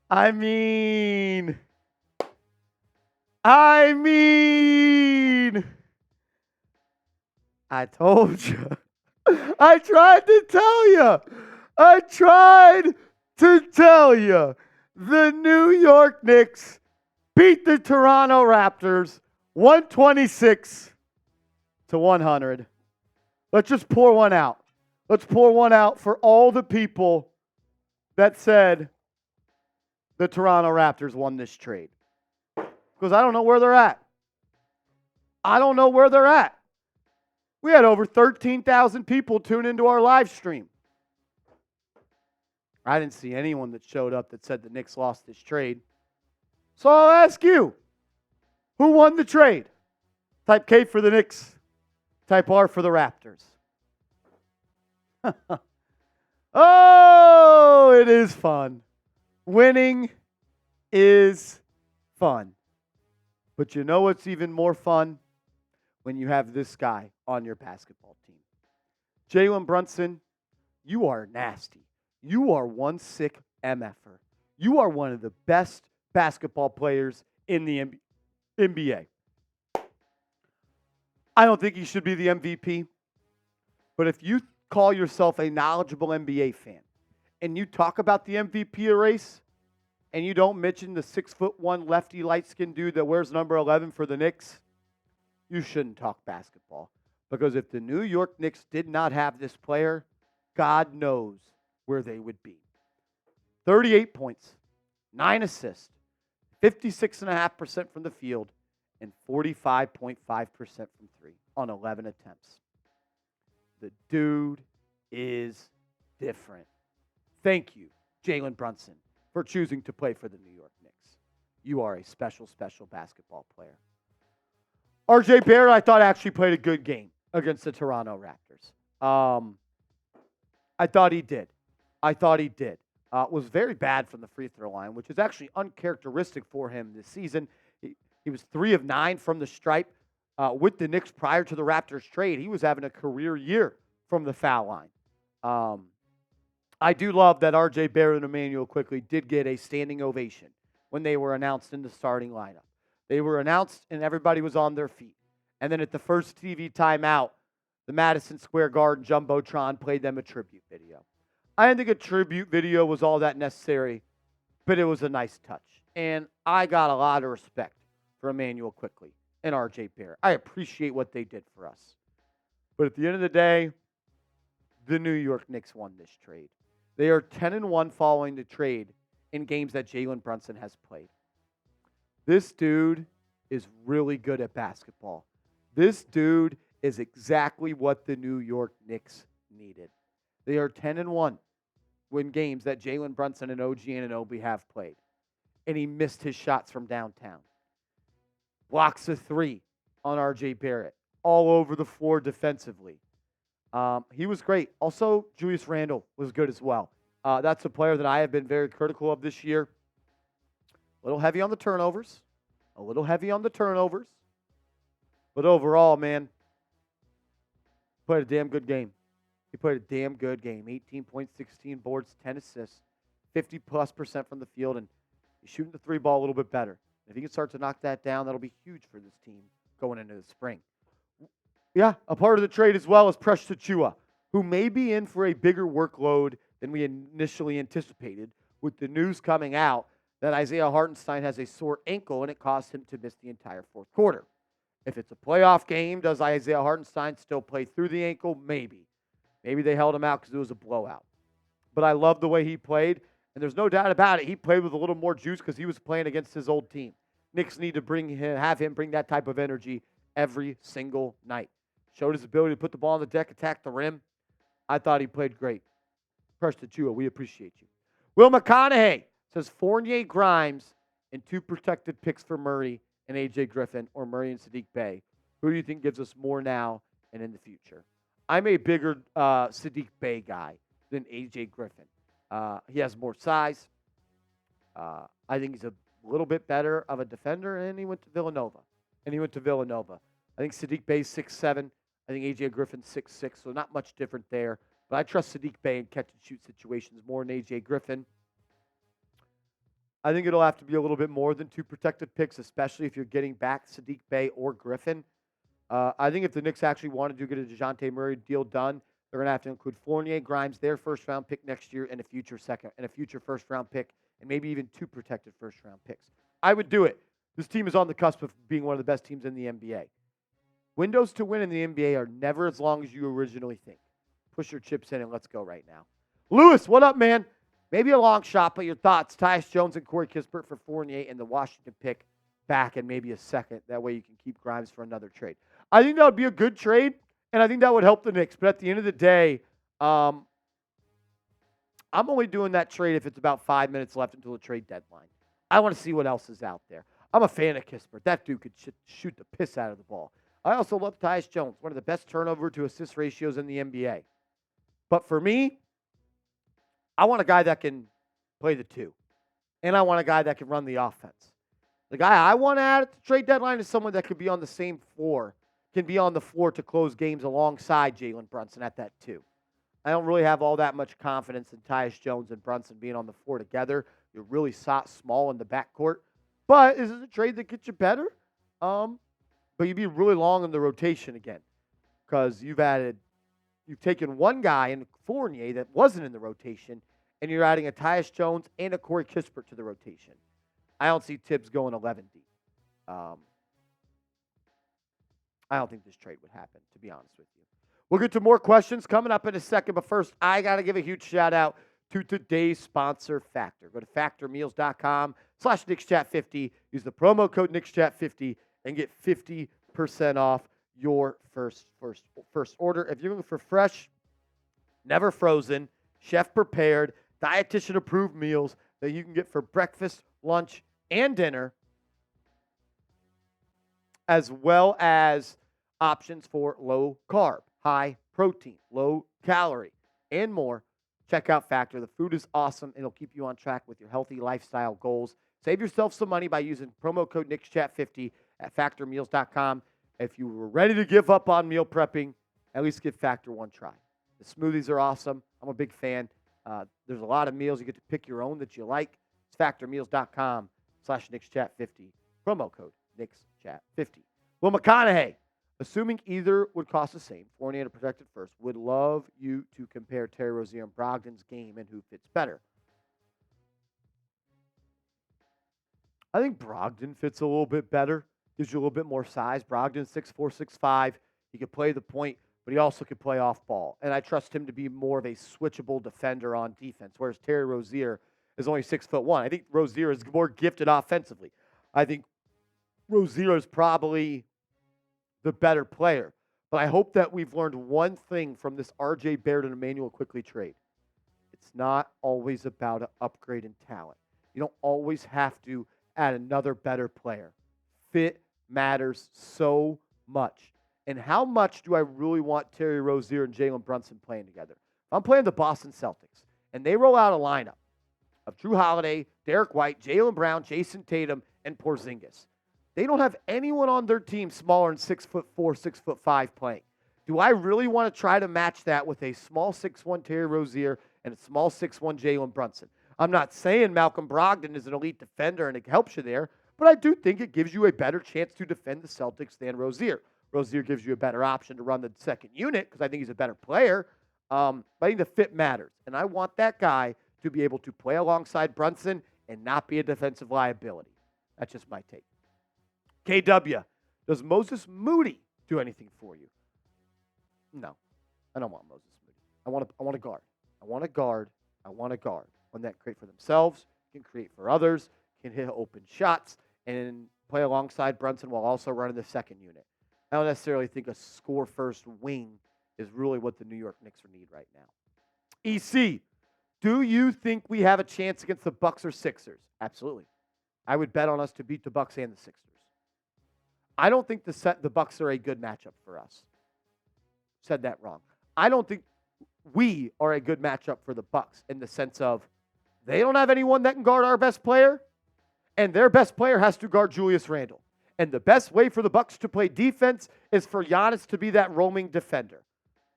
I mean, I mean, I told you. I tried to tell you. I tried to tell you. The New York Knicks beat the Toronto Raptors 126 to 100. Let's just pour one out. Let's pour one out for all the people that said the Toronto Raptors won this trade. Because I don't know where they're at. I don't know where they're at. We had over 13,000 people tune into our live stream. I didn't see anyone that showed up that said the Knicks lost this trade. So I'll ask you, who won the trade? Type K for the Knicks. Type R for the Raptors. Oh, it is fun. Winning is fun. But you know what's even more fun? When you have this guy on your basketball team. Jalen Brunson, you are nasty. You are one sick MFer. You are one of the best basketball players in the NBA. I don't think he should be the MVP, but if you call yourself a knowledgeable NBA fan and you talk about the MVP race and you don't mention the 6'1" lefty light-skinned dude that wears number 11 for the Knicks, you shouldn't talk basketball. Because if the New York Knicks did not have this player, God knows where they would be. 38 points, 9 assists, 56.5% from the field, and 45.5% from three on 11 attempts. The dude is different. Thank you, Jalen Brunson, for choosing to play for the New York Knicks. You are a special, special basketball player. RJ Barrett, I thought actually played a good game against the Toronto Raptors. I thought he did. Was very bad from the free throw line, which is actually uncharacteristic for him this season. He was 3 of 9 from the stripe with the Knicks prior to the Raptors trade. He was having a career year from the foul line. I do love that RJ Barrett and Immanuel Quickley did get a standing ovation when they were announced in the starting lineup. They were announced, and everybody was on their feet. And then at the first TV timeout, the Madison Square Garden Jumbotron played them a tribute video. I didn't think a tribute video was all that necessary, but it was a nice touch. And I got a lot of respect for Immanuel Quickley and RJ Barrett. I appreciate what they did for us. But at the end of the day, the New York Knicks won this trade. They are 10-1 following the trade in games that Jalen Brunson has played. This dude is really good at basketball. This dude is exactly what the New York Knicks needed. They are 10-1 when games that Jalen Brunson and OG Anunoby have played. And he missed his shots from downtown. Blocks a 3 on RJ Barrett. All over the floor defensively. He was great. Also, Julius Randle was good as well. That's a player that I have been very critical of this year. A little heavy on the turnovers. But overall, man, played a damn good game. He played a damn good game. 18 points, 16 boards, 10 assists, 50+% from the field, and he's shooting the 3 ball a little bit better. If he can start to knock that down, that'll be huge for this team going into the spring. Yeah, a part of the trade as well is Precious Achiuwa, who may be in for a bigger workload than we initially anticipated, with the news coming out that Isaiah Hartenstein has a sore ankle and it caused him to miss the entire fourth quarter. If it's a playoff game, does Isaiah Hartenstein still play through the ankle? Maybe. Maybe they held him out because it was a blowout. But I love the way he played, and there's no doubt about it. He played with a little more juice because he was playing against his old team. Knicks need to have him bring that type of energy every single night. Showed his ability to put the ball on the deck, attack the rim. I thought he played great. Precious Achiuwa, we appreciate you. Will McConaughey says Fournier, Grimes, and 2 protected picks for Murray and A.J. Griffin, or Murray and Saddiq Bey. Who do you think gives us more now and in the future? I'm a bigger Saddiq Bey guy than A.J. Griffin. He has more size. I think he's a little bit better of a defender, and he went to Villanova. I think Saddiq Bey's 6'7". I think A.J. Griffin's 6'6", so not much different there. But I trust Saddiq Bey in catch-and-shoot situations more than A.J. Griffin. I think it'll have to be a little bit more than 2 protected picks, especially if you're getting back Sadiq Bey or Griffin. I think if the Knicks actually wanted to get a Dejounte Murray deal done, they're going to have to include Fournier, Grimes, their first-round pick next year, and a future first-round pick, and maybe even 2 protected first-round picks. I would do it. This team is on the cusp of being one of the best teams in the NBA. Windows to win in the NBA are never as long as you originally think. Push your chips in and let's go right now. Lewis, what up, man? Maybe a long shot, but your thoughts. Tyus Jones and Corey Kispert for Fournier and the Washington pick back and maybe a second. That way you can keep Grimes for another trade. I think that would be a good trade, and I think that would help the Knicks. But at the end of the day, I'm only doing that trade if it's about 5 minutes left until the trade deadline. I want to see what else is out there. I'm a fan of Kispert. That dude could shoot the piss out of the ball. I also love Tyus Jones, one of the best turnover to assist ratios in the NBA. But for me, I want a guy that can play the 2. And I want a guy that can run the offense. The guy I want to add at the trade deadline is someone that could be on the same floor, can be on the floor to close games alongside Jalen Brunson at that 2. I don't really have all that much confidence in Tyus Jones and Brunson being on the floor together. You're really small in the backcourt. But is it a trade that gets you better? But you'd be really long in the rotation again because you've taken one guy in Fournier that wasn't in the rotation, and you're adding a Tyus Jones and a Corey Kispert to the rotation. I don't see Tibbs going 11 deep. I don't think this trade would happen, to be honest with you. We'll get to more questions coming up in a second, but first, I got to give a huge shout-out to today's sponsor, Factor. Go to factormeals.com/KnicksChat50. Use the promo code KnicksChat50 and get 50% off your first order. If you're looking for fresh, never frozen, chef-prepared, dietitian-approved meals that you can get for breakfast, lunch, and dinner, as well as options for low carb, high protein, low calorie, and more, check out Factor. The food is awesome, and it'll keep you on track with your healthy lifestyle goals. Save yourself some money by using promo code KnicksChat50 at factormeals.com. If you were ready to give up on meal prepping, at least give Factor one try. The smoothies are awesome. I'm a big fan. There's a lot of meals. You get to pick your own that you like. It's factormeals.com/KnicksChat50. Promo code KnicksChat50. Well, McConaughey, assuming either would cost the same, Fournier and a protected first, would love you to compare Terry Rozier and Brogdon's game and who fits better. I think Brogdon fits a little bit better. Gives you a little bit more size. Brogdon's 6'4", 6'5". He can play the point, but he also can play off ball. And I trust him to be more of a switchable defender on defense, whereas Terry Rozier is only 6'1". I think Rozier is more gifted offensively. I think Rozier is probably the better player. But I hope that we've learned one thing from this R.J. Barrett and Immanuel Quickley trade. It's not always about an upgrade in talent. You don't always have to add another better player. Fit matters so much. And how much do I really want Terry Rozier and Jalen Brunson playing together? If I'm playing the Boston Celtics, and they roll out a lineup of Drew Holiday, Derek White, Jaylen Brown, Jason Tatum, and Porzingis. They don't have anyone on their team smaller than 6'4", 6'5" playing. Do I really want to try to match that with a small 6'1" Terry Rozier and a small 6'1" Jalen Brunson? I'm not saying Malcolm Brogdon is an elite defender and it helps you there, but I do think it gives you a better chance to defend the Celtics than Rozier. Rozier gives you a better option to run the second unit because I think he's a better player. But I think the fit matters. And I want that guy to be able to play alongside Brunson and not be a defensive liability. That's just my take. KW, does Moses Moody do anything for you? No, I don't want Moses Moody. I want a guard. I want a guard. One that can create for themselves, can create for others, can hit open shots, and play alongside Brunson while also running the second unit. I don't necessarily think a score-first wing is really what the New York Knicks need right now. EC, do you think we have a chance against the Bucks or Sixers? Absolutely. I would bet on us to beat the Bucks and the Sixers. I don't think the Bucks are a good matchup for us. Said that wrong. I don't think we are a good matchup for the Bucks in the sense of they don't have anyone that can guard our best player, and their best player has to guard Julius Randle. And the best way for the Bucks to play defense is for Giannis to be that roaming defender.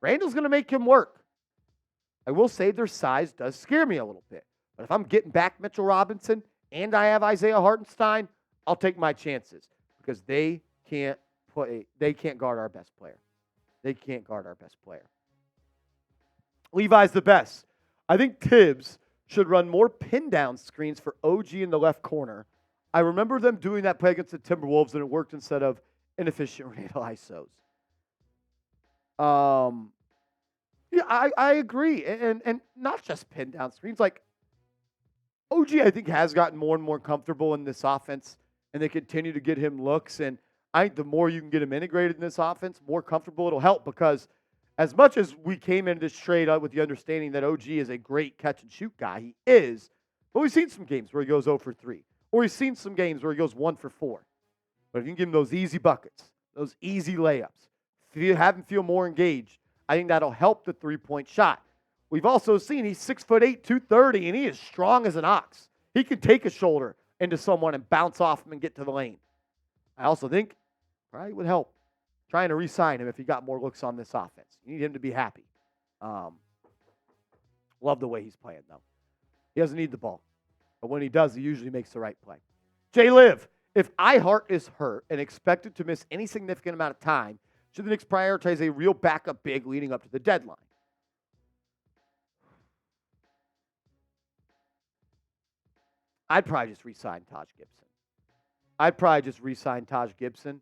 Randle's going to make him work. I will say their size does scare me a little bit. But if I'm getting back Mitchell Robinson and I have Isaiah Hartenstein, I'll take my chances because they can't guard our best player. They can't guard our best player. Levi's the best. I think Tibbs should run more pin down screens for OG in the left corner. I remember them doing that play against the Timberwolves, and it worked instead of inefficient Randle ISOs. Yeah, I agree. And not just pin down screens. Like, OG, I think, has gotten more and more comfortable in this offense, and they continue to get him looks. And I think the more you can get him integrated in this offense, more comfortable it'll help, because as much as we came into this trade with the understanding that OG is a great catch-and-shoot guy, he is, but we've seen some games where he goes 0 for 3, or we've seen some games where he goes 1 for 4. But if you can give him those easy buckets, those easy layups, if you have him feel more engaged, I think that'll help the three-point shot. We've also seen he's 6'8", 230, and he is strong as an ox. He can take a shoulder into someone and bounce off him and get to the lane. I also think probably would help trying to re-sign him if he got more looks on this offense. You need him to be happy. Love the way he's playing, though. He doesn't need the ball. But when he does, he usually makes the right play. Jay Liv, if Ihart is hurt and expected to miss any significant amount of time, should the Knicks prioritize a real backup big leading up to the deadline? I'd probably just re-sign Taj Gibson.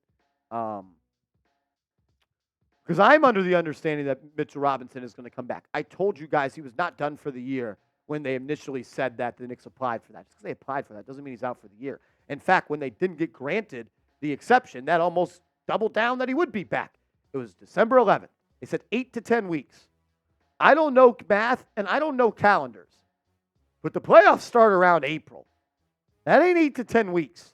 Because I'm under the understanding that Mitchell Robinson is going to come back. I told you guys he was not done for the year when they initially said that the Knicks applied for that. Just because they applied for that doesn't mean he's out for the year. In fact, when they didn't get granted the exception, that almost doubled down that he would be back. It was December 11th. They said 8 to 10 weeks. I don't know math, and I don't know calendars. But the playoffs start around April. That ain't 8 to 10 weeks.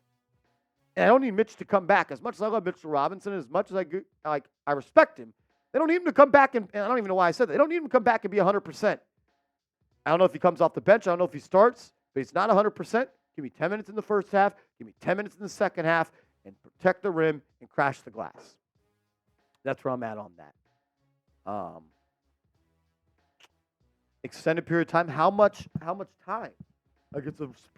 And I don't need Mitch to come back. As much as I love Mitchell Robinson, as much as I respect him, they don't need him to come back, and I don't even know why I said that. They don't need him to come back and be 100%. I don't know if he comes off the bench. I don't know if he starts, but he's not 100%. Give me 10 minutes in the first half. Give me 10 minutes in the second half, and protect the rim and crash the glass. That's where I'm at on that. Extended period of time. How much time? Like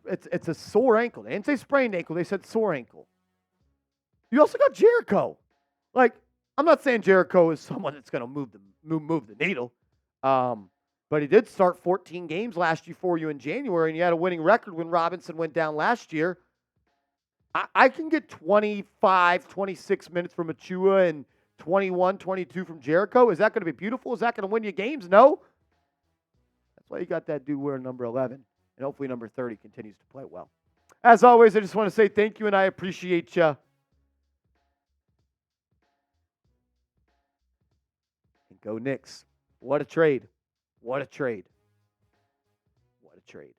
it's a sore ankle. They didn't say sprained ankle. They said sore ankle. You also got Jericho. Like, I'm not saying Jericho is someone that's going to move the needle. But he did start 14 games last year for you in January, and you had a winning record when Robinson went down last year. I can get 25, 26 minutes from Achua and 21, 22 from Jericho. Is that going to be beautiful? Is that going to win you games? No. That's why you got that dude wearing number 11. And hopefully number 30 continues to play well. As always, I just want to say thank you, and I appreciate you. And go Knicks. What a trade. What a trade. What a trade.